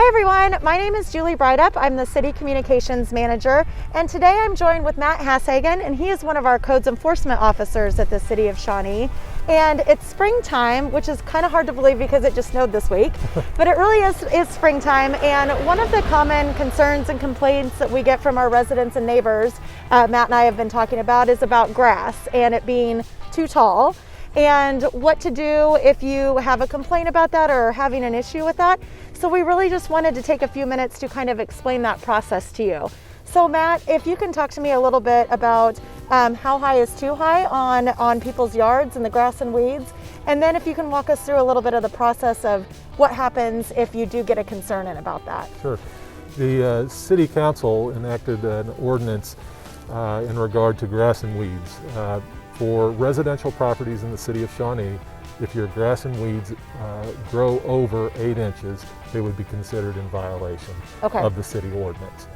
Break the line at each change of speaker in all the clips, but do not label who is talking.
Hi everyone, my name is Julie Breithaupt. I'm the City Communications Manager, and today I'm joined with Matt Hashagen, and he is one of our codes enforcement officers at the City of Shawnee. And it's springtime, which is kind of hard to believe because it just snowed this week, but it really is springtime. And one of the common concerns and complaints that we get from our residents and neighbors, Matt and I have been talking about, is about grass and it being too tall, and what to do if you have a complaint about that or are having an issue with that. So we really just wanted to take a few minutes to kind of explain that process to you. So Matt, if you can talk to me a little bit about how high is too high on people's yards and the grass and weeds, and then if you can walk us through a little bit of the process of what happens if you do get a concern in about that.
Sure. The City Council enacted an ordinance in regard to grass and weeds. For residential properties in the City of Shawnee, if your grass and weeds grow over 8 inches, they would be considered in violation of the city ordinance.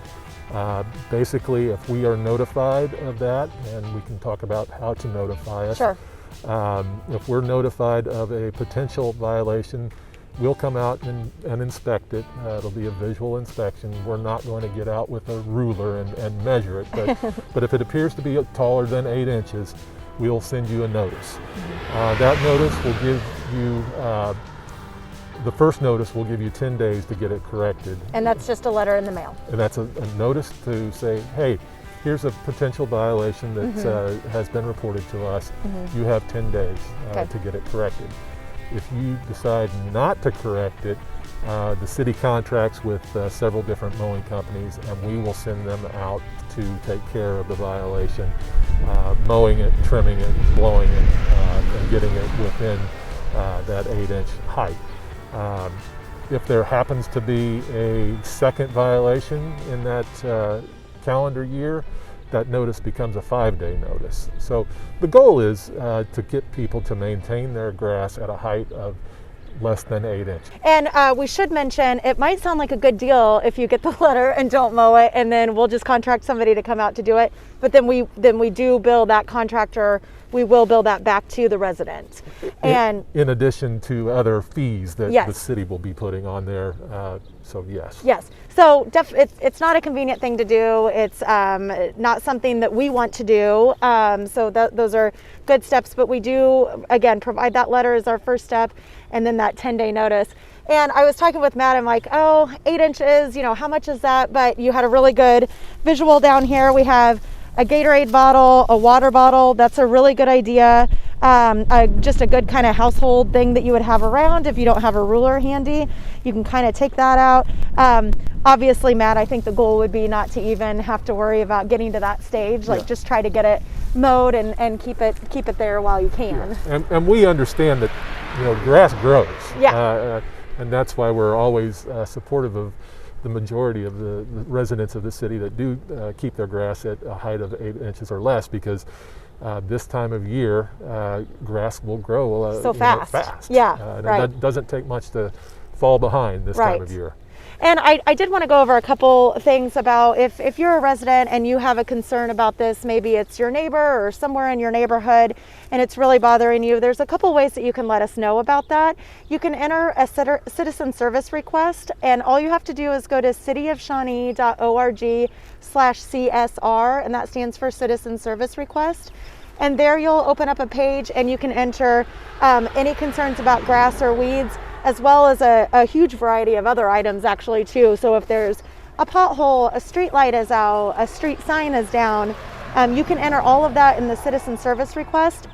Basically, if we are notified of that, and we can talk about how to notify us.
Sure.
If we're notified of a potential violation, we'll come out and inspect it. It'll be a visual inspection. We're not going to get out with a ruler and measure it, but if it appears to be taller than 8 inches, we'll send you a notice. That notice will give you, the first notice will give you 10 days to get it corrected.
And that's just a letter in the mail.
And that's a notice to say, hey, here's a potential violation that has been reported to us. You have 10 days to get it corrected. If you decide not to correct it, the city contracts with several different mowing companies, and we will send them out to take care of the violation, mowing it, trimming it, blowing it, and getting it within that 8-inch height. If there happens to be a second violation in that calendar year, that notice becomes a 5-day notice. So the goal is to get people to maintain their grass at a height of less than 8 inches.
And we should mention, it might sound like a good deal if you get the letter and don't mow it, and then we'll just contract somebody to come out to do it. But then we do bill that contractor. We will bill that back to the resident. And
in addition to other fees that the city will be putting on there. So yes.
Yes. So it's not a convenient thing to do. It's not something that we want to do. So those are good steps. But we do, again, provide that letter as our first step, and then that 10-day notice. And I was talking with Matt, I'm like, 8 inches, how much is that? But you had a really good visual down here. We have a Gatorade bottle, a water bottle. That's a really good idea. Just a good kind of household thing that you would have around if you don't have a ruler handy. You can kind of take that out. Obviously, Matt, I think the goal would be not to even have to worry about getting to that stage. Like just try to get it mowed and keep it there while you can.
Yeah. And we understand that grass grows. And that's why we're always supportive of the majority of the residents of the city that do keep their grass at a height of 8 inches or less, because this time of year, grass will grow
so fast.
And it doesn't take much to fall behind this time of year.
And I did want to go over a couple things about if you're a resident and you have a concern about this, maybe it's your neighbor or somewhere in your neighborhood and it's really bothering you, there's a couple ways that you can let us know about that. You can enter a citizen service request, and all you have to do is go to cityofshawnee.org/CSR, and that stands for Citizen Service Request. And there you'll open up a page and you can enter any concerns about grass or weeds, as well as a huge variety of other items actually too. So if there's a pothole, a street light is out, a street sign is down, you can enter all of that in the citizen service request.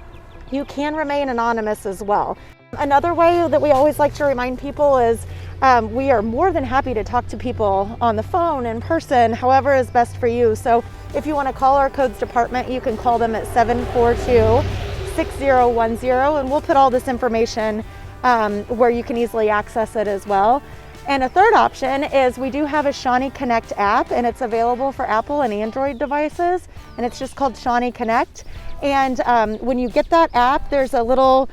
You can remain anonymous as well. Another way that we always like to remind people is we are more than happy to talk to people on the phone, in person, however is best for you. So if you want to call our codes department, you can call them at 742-6010, and we'll put all this information where you can easily access it as well. And a third option is we do have a Shawnee Connect app, and it's available for Apple and Android devices, and it's just called Shawnee Connect. And when you get that app, there's a little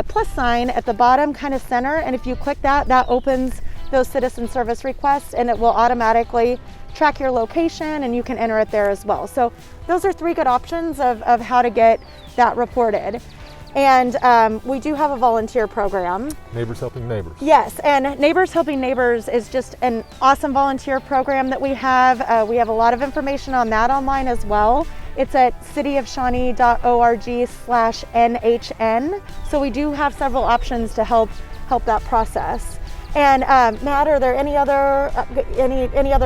plus sign at the bottom kind of center, and if you click that opens those citizen service requests, and it will automatically track your location, and you can enter it there as well. So those are 3 good options of how to get that reported. And we do have a volunteer program.
Neighbors Helping Neighbors.
Yes, and Neighbors Helping Neighbors is just an awesome volunteer program that we have. We have a lot of information on that online as well. It's at cityofshawnee.org/NHN. So we do have several options to help that process. And Matt, are there any other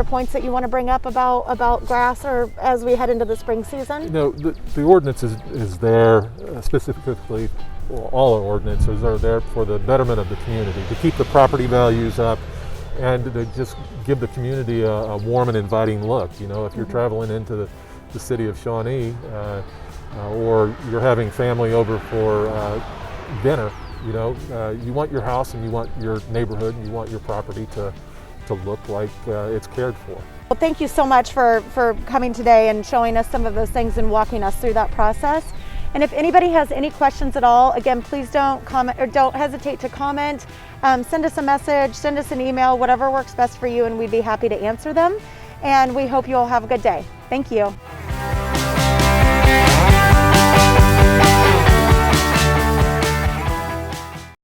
points that you want to bring up about grass, or as we head into the spring season?
You know, the ordinance is there specifically. Well, all our ordinances are there for the betterment of the community, to keep the property values up, and to just give the community a warm and inviting look. You know, if you're traveling into the city of Shawnee, or you're having family over for dinner, you know, you want your house and you want your neighborhood and you want your property to look like it's cared for.
Well, thank you so much for coming today and showing us some of those things and walking us through that process. And if anybody has any questions at all, again, please don't hesitate to comment. Send us a message, send us an email, whatever works best for you, and we'd be happy to answer them. And we hope you all have a good day. Thank you.